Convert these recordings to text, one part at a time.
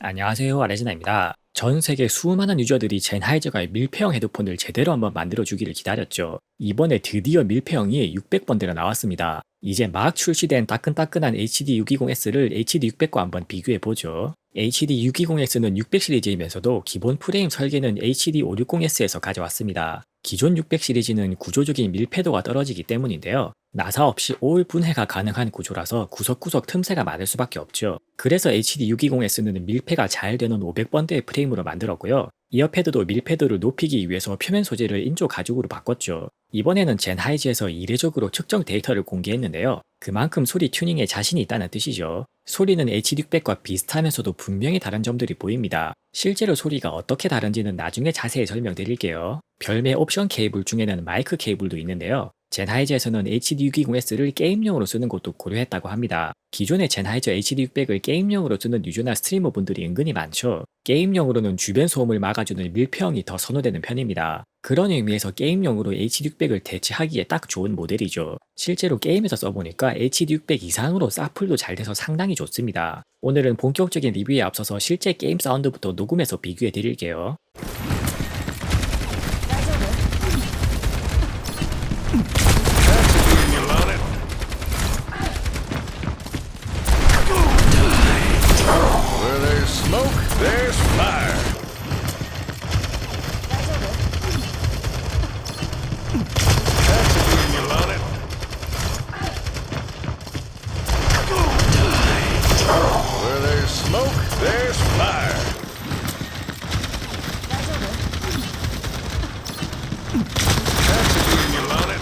안녕하세요, 아레즈나입니다. 전 세계 수많은 유저들이 젠하이저가 밀폐형 헤드폰을 제대로 한번 만들어주기를 기다렸죠. 이번에 드디어 밀폐형이 600번대로 나왔습니다. 이제 막 출시된 따끈따끈한 HD620S를 HD600과 한번 비교해보죠. HD620S는 600 시리즈이면서도 기본 프레임 설계는 HD560S에서 가져왔습니다. 기존 600 시리즈는 구조적인 밀폐도가 떨어지기 때문인데요. 나사 없이 올 분해가 가능한 구조라서 구석구석 틈새가 많을 수밖에 없죠. 그래서 HD620S는 밀폐가 잘 되는 500번대의 프레임으로 만들었고요. 이어패드도 밀폐도를 높이기 위해서 표면 소재를 인조 가죽으로 바꿨죠. 이번에는 젠하이즈에서 이례적으로 측정 데이터를 공개했는데요. 그만큼 소리 튜닝에 자신이 있다는 뜻이죠. 소리는 HD600과 비슷하면서도 분명히 다른 점들이 보입니다. 실제로 소리가 어떻게 다른지는 나중에 자세히 설명드릴게요. 별매 옵션 케이블 중에는 마이크 케이블도 있는데요. 젠하이저에서는 HD620S를 게임용으로 쓰는 것도 고려했다고 합니다. 기존의 젠하이저 HD600을 게임용으로 쓰는 유저나 스트리머 분들이 은근히 많죠. 게임용으로는 주변 소음을 막아주는 밀폐형이 더 선호되는 편입니다. 그런 의미에서 게임용으로 HD600을 대체하기에 딱 좋은 모델이죠. 실제로 게임에서 써보니까 HD600 이상으로 사플도 잘 돼서 상당히 좋습니다. 오늘은 본격적인 리뷰에 앞서서 실제 게임 사운드부터 녹음해서 비교해 드릴게요. Where there's smoke, there's fire. That's a union on it. Where there's smoke, there's fire. That's a union on it.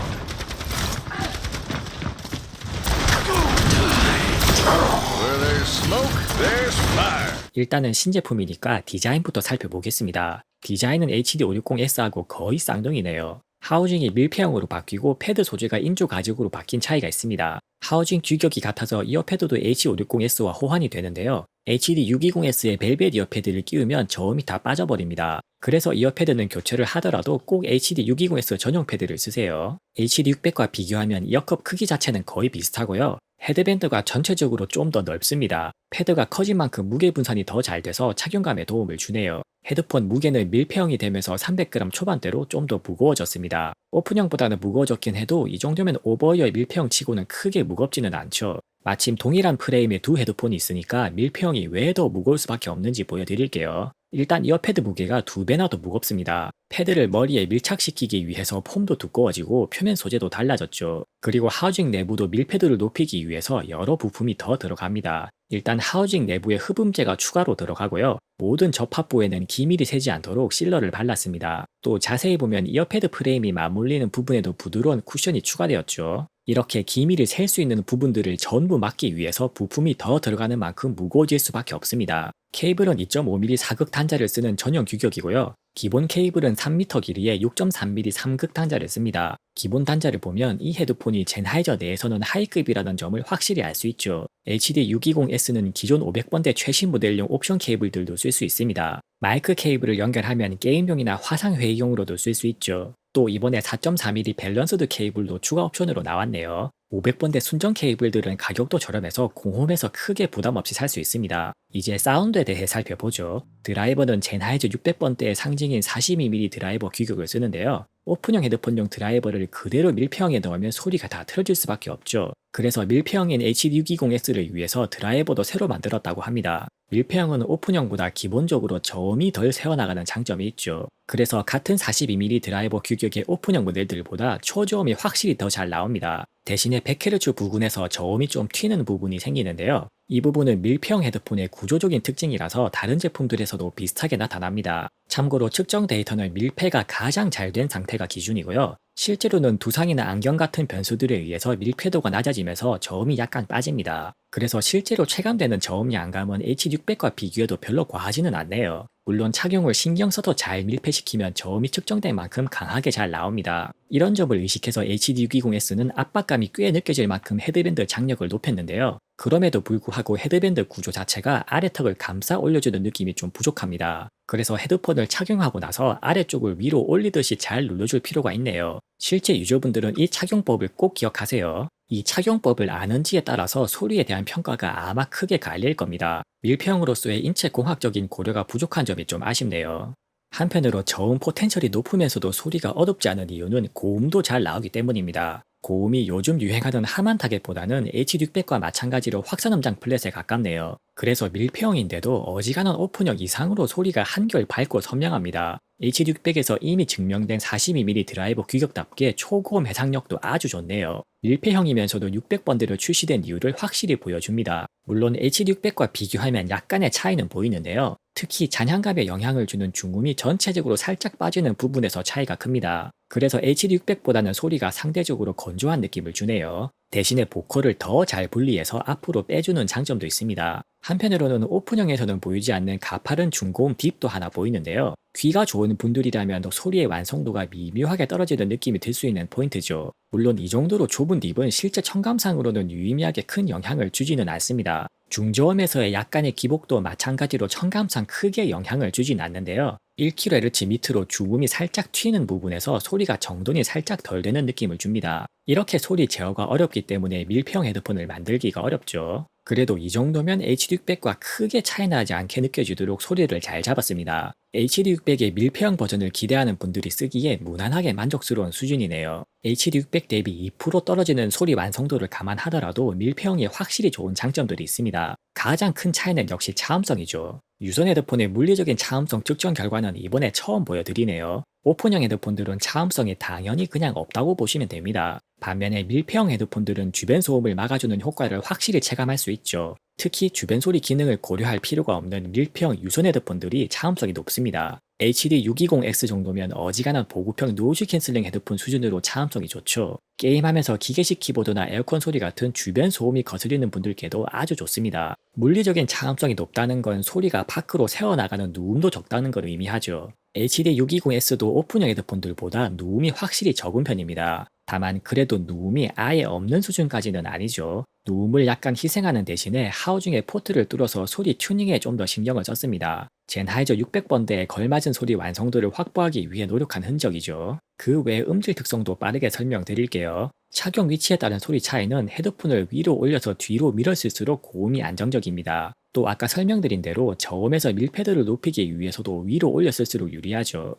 Where there's smoke, there's fire. 일단은 신제품이니까 디자인부터 살펴보겠습니다. 디자인은 HD560S하고 거의 쌍둥이네요. 하우징이 밀폐형으로 바뀌고 패드 소재가 인조 가죽으로 바뀐 차이가 있습니다. 하우징 규격이 같아서 이어패드도 H560S와 호환이 되는데요. HD620S에 벨벳 이어패드를 끼우면 저음이 다 빠져버립니다. 그래서 이어패드는 교체를 하더라도 꼭 HD620S 전용 패드를 쓰세요. HD600과 비교하면 이어컵 크기 자체는 거의 비슷하고요. 헤드밴드가 전체적으로 좀 더 넓습니다. 패드가 커진 만큼 무게 분산이 더 잘 돼서 착용감에 도움을 주네요. 헤드폰 무게는 밀폐형이 되면서 300g 초반대로 좀 더 무거워졌습니다. 오픈형보다는 무거워졌긴 해도 이 정도면 오버이어 밀폐형 치고는 크게 무겁지는 않죠. 마침 동일한 프레임의 두 헤드폰이 있으니까 밀폐형이 왜 더 무거울 수밖에 없는지 보여드릴게요. 일단 이어패드 무게가 2배나 더 무겁습니다. 패드를 머리에 밀착시키기 위해서 폼도 두꺼워지고 표면 소재도 달라졌죠. 그리고 하우징 내부도 밀폐도를 높이기 위해서 여러 부품이 더 들어갑니다. 일단 하우징 내부에 흡음재가 추가로 들어가고요. 모든 접합부에는 기밀이 새지 않도록 실러를 발랐습니다. 또 자세히 보면 이어패드 프레임이 맞물리는 부분에도 부드러운 쿠션이 추가되었죠. 이렇게 기밀을 셀 수 있는 부분들을 전부 막기 위해서 부품이 더 들어가는 만큼 무거워질 수밖에 없습니다. 케이블은 2.5mm 사극 단자를 쓰는 전용 규격이고요. 기본 케이블은 3m 길이에 6.3mm 3극 단자를 씁니다. 기본 단자를 보면 이 헤드폰이 젠하이저 내에서는 하이급이라는 점을 확실히 알 수 있죠. HD620S는 기존 500번대 최신 모델용 옵션 케이블들도 쓸 수 있습니다. 마이크 케이블을 연결하면 게임용이나 화상회의용으로도 쓸 수 있죠. 또 이번에 4.4mm 밸런스드 케이블도 추가 옵션으로 나왔네요. 500번대 순정 케이블들은 가격도 저렴해서 공홈에서 크게 부담 없이 살 수 있습니다. 이제 사운드에 대해 살펴보죠. 드라이버는 젠하이저 600번대의 상징인 42mm 드라이버 규격을 쓰는데요. 오픈형 헤드폰용 드라이버를 그대로 밀폐형에 넣으면 소리가 다 틀어질 수밖에 없죠. 그래서 밀폐형인 HD620S를 위해서 드라이버도 새로 만들었다고 합니다. 밀폐형은 오픈형보다 기본적으로 저음이 덜 새어나가는 장점이 있죠. 그래서 같은 42mm 드라이버 규격의 오픈형 모델들보다 초저음이 확실히 더 잘 나옵니다. 대신에 100Hz 부근에서 저음이 좀 튀는 부분이 생기는데요. 이 부분은 밀폐형 헤드폰의 구조적인 특징이라서 다른 제품들에서도 비슷하게 나타납니다. 참고로 측정 데이터는 밀폐가 가장 잘 된 상태가 기준이고요. 실제로는 두상이나 안경 같은 변수들에 의해서 밀폐도가 낮아지면서 저음이 약간 빠집니다. 그래서 실제로 체감되는 저음 양감은 H600과 비교해도 별로 과하지는 않네요. 물론 착용을 신경 써서 잘 밀폐시키면 저음이 측정된 만큼 강하게 잘 나옵니다. 이런 점을 의식해서 HD620S는 압박감이 꽤 느껴질 만큼 헤드밴드 장력을 높였는데요. 그럼에도 불구하고 헤드밴드 구조 자체가 아래턱을 감싸 올려주는 느낌이 좀 부족합니다. 그래서 헤드폰을 착용하고 나서 아래쪽을 위로 올리듯이 잘 눌러줄 필요가 있네요. 실제 유저분들은 이 착용법을 꼭 기억하세요. 이 착용법을 아는지에 따라서 소리에 대한 평가가 아마 크게 갈릴 겁니다. 밀폐형으로서의 인체 공학적인 고려가 부족한 점이 좀 아쉽네요. 한편으로 저음 포텐셜이 높으면서도 소리가 어둡지 않은 이유는 고음도 잘 나오기 때문입니다. 고음이 요즘 유행하던 하만 타겟보다는 HD600과 마찬가지로 확산음장 플랫에 가깝네요. 그래서 밀폐형인데도 어지간한 오픈형 이상으로 소리가 한결 밝고 선명합니다. HD600에서 이미 증명된 42mm 드라이버 규격답게 초고음 해상력도 아주 좋네요. 밀폐형이면서도 600번대로 출시된 이유를 확실히 보여줍니다. 물론 HD600과 비교하면 약간의 차이는 보이는데요. 특히 잔향감에 영향을 주는 중음이 전체적으로 살짝 빠지는 부분에서 차이가 큽니다. 그래서 HD600보다는 소리가 상대적으로 건조한 느낌을 주네요. 대신에 보컬을 더 잘 분리해서 앞으로 빼주는 장점도 있습니다. 한편으로는 오픈형에서는 보이지 않는 가파른 중고음 딥도 하나 보이는데요. 귀가 좋은 분들이라면 소리의 완성도가 미묘하게 떨어지는 느낌이 들 수 있는 포인트죠. 물론 이 정도로 좁은 딥은 실제 청감상으로는 유의미하게 큰 영향을 주지는 않습니다. 중저음에서의 약간의 기복도 마찬가지로 청감상 크게 영향을 주진 않는데요. 1kHz 밑으로 중음이 살짝 튀는 부분에서 소리가 정돈이 살짝 덜 되는 느낌을 줍니다. 이렇게 소리 제어가 어렵기 때문에 밀폐형 헤드폰을 만들기가 어렵죠. 그래도 이 정도면 HD600과 크게 차이나지 않게 느껴지도록 소리를 잘 잡았습니다. HD600의 밀폐형 버전을 기대하는 분들이 쓰기에 무난하게 만족스러운 수준이네요. HD600 대비 2% 떨어지는 소리 완성도를 감안하더라도 밀폐형이 확실히 좋은 장점들이 있습니다. 가장 큰 차이는 역시 차음성이죠. 유선 헤드폰의 물리적인 차음성 측정 결과는 이번에 처음 보여드리네요. 오픈형 헤드폰들은 차음성이 당연히 그냥 없다고 보시면 됩니다. 반면에 밀폐형 헤드폰들은 주변 소음을 막아주는 효과를 확실히 체감할 수 있죠. 특히 주변 소리 기능을 고려할 필요가 없는 밀폐형 유선 헤드폰들이 차음성이 높습니다. HD620X 정도면 어지간한 보급형 노이즈 캔슬링 헤드폰 수준으로 차음성이 좋죠. 게임하면서 기계식 키보드나 에어컨 소리 같은 주변 소음이 거슬리는 분들께도 아주 좋습니다. 물리적인 차음성이 높다는 건 소리가 밖으로 새어나가는 누움도 적다는 걸 의미하죠. HD620S도 오픈형 헤드폰들보다 누움이 확실히 적은 편입니다. 다만 그래도 누움이 아예 없는 수준까지는 아니죠. 누움을 약간 희생하는 대신에 하우징의 포트를 뚫어서 소리 튜닝에 좀 더 신경을 썼습니다. 젠하이저 600번대에 걸맞은 소리 완성도를 확보하기 위해 노력한 흔적이죠. 그 외 음질 특성도 빠르게 설명드릴게요. 착용 위치에 따른 소리 차이는 헤드폰을 위로 올려서 뒤로 밀었을수록 고음이 안정적입니다. 또 아까 설명드린 대로 저음에서 밀패드를 높이기 위해서도 위로 올렸을수록 유리하죠.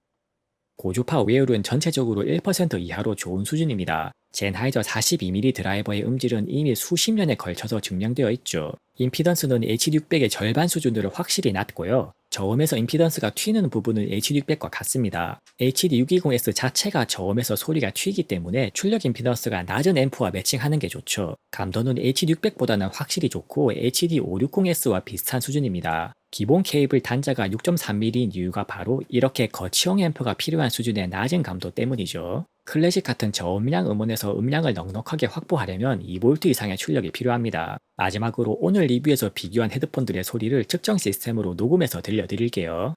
고주파 외율은 전체적으로 1% 이하로 좋은 수준입니다. 젠하이저 42mm 드라이버의 음질은 이미 수십 년에 걸쳐서 증명되어 있죠. 임피던스는 HD600의 절반 수준으로 확실히 낮고요. 저음에서 임피던스가 튀는 부분은 HD600과 같습니다. HD620S 자체가 저음에서 소리가 튀기 때문에 출력 임피던스가 낮은 앰프와 매칭하는 게 좋죠. 감도는 HD600보다는 확실히 좋고 HD560S와 비슷한 수준입니다. 기본 케이블 단자가 6.3mm인 이유가 바로 이렇게 거치형 앰프가 필요한 수준의 낮은 감도 때문이죠. 클래식 같은 저음량 음원에서 음량을 넉넉하게 확보하려면 2V 이상의 출력이 필요합니다. 마지막으로 오늘 리뷰에서 비교한 헤드폰들의 소리를 측정 시스템으로 녹음해서 들려드릴게요.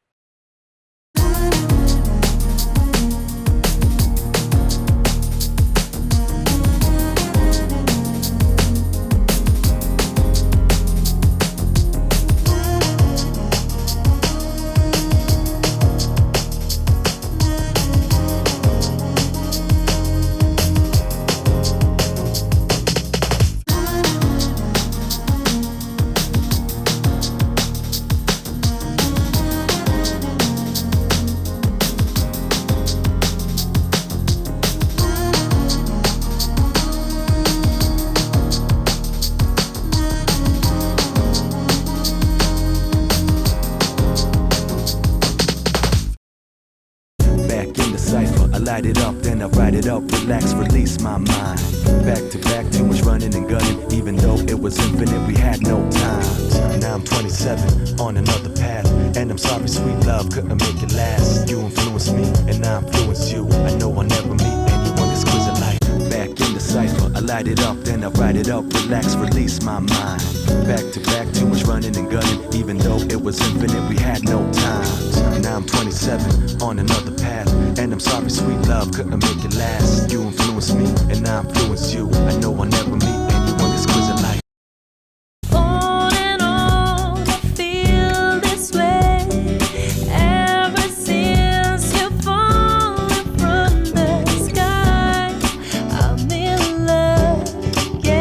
I light it up, then I write it up, relax, release my mind. Back to back, too much running and gunning. Even though it was infinite, we had no time. Now I'm 27, on another path. And I'm sorry, sweet love, couldn't make it last. You influenced me, and I influenced you. I know I'll never meet anyone exquisite like. Back in the cypher, I light it up, then I write it up, relax, release my mind. Back to back, too much running and gunning. Even though it was infinite, we had no time. Now I'm 27, on another path. And I'm sorry, sweet love, couldn't make it last. You influenced me, and I influenced you. I know I'll never meet anyone exquisite like. On and on, I feel this way. Ever since you fallen from the sky, I'm in love, yeah.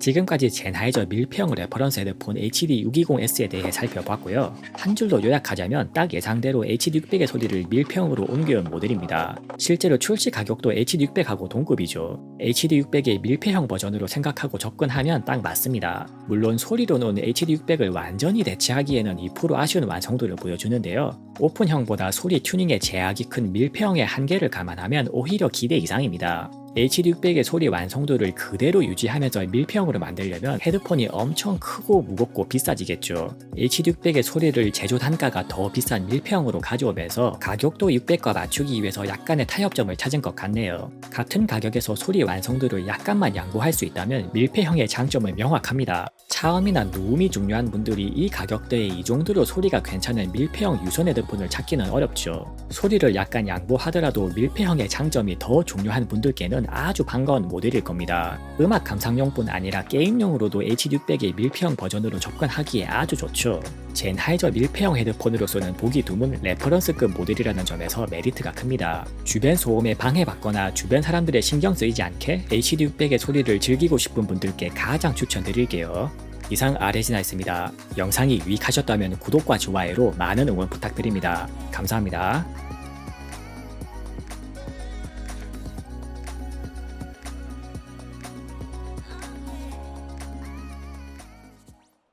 지금까지 젠하이저 밀폐형 레퍼런스 헤드폰 HD620S에 대해 살펴봤고요. 한 줄로 요약하자면 딱 예상대로 HD600의 소리를 밀폐형으로 옮겨온 모델입니다. 실제로 출시 가격도 HD600하고 동급이죠. HD600의 밀폐형 버전으로 생각하고 접근하면 딱 맞습니다. 물론 소리로는 HD600을 완전히 대체하기에는 2% 아쉬운 완성도를 보여주는데요. 오픈형보다 소리 튜닝의 제약이 큰 밀폐형의 한계를 감안하면 오히려 기대 이상입니다. HD600의 소리 완성도를 그대로 유지하면서 밀폐형으로 만들려면 헤드폰이 엄청 크고 무겁고 비싸지겠죠. HD600의 소리를 제조 단가가 더 비싼 밀폐형으로 가져오면서 가격도 600과 맞추기 위해서 약간의 타협점을 찾은 것 같네요. 같은 가격에서 소리 완성도를 약간만 양보할 수 있다면 밀폐형의 장점은 명확합니다. 차음이나 누음이 중요한 분들이 이 가격대에 이 정도로 소리가 괜찮은 밀폐형 유선 헤드폰을 찾기는 어렵죠. 소리를 약간 양보하더라도 밀폐형의 장점이 더 중요한 분들께는 아주 반가운 모델일 겁니다. 음악 감상용뿐 아니라 게임용으로도 HD600의 밀폐형 버전으로 접근하기에 아주 좋죠. 젠하이저 밀폐형 헤드폰으로서는 보기 드문 레퍼런스급 모델이라는 점에서 메리트가 큽니다. 주변 소음에 방해받거나 주변 사람들의 신경 쓰이지 않게 HD600의 소리를 즐기고 싶은 분들께 가장 추천드릴게요. 이상 아레지나였습니다. 영상이 유익하셨다면 구독과 좋아요로 많은 응원 부탁드립니다. 감사합니다.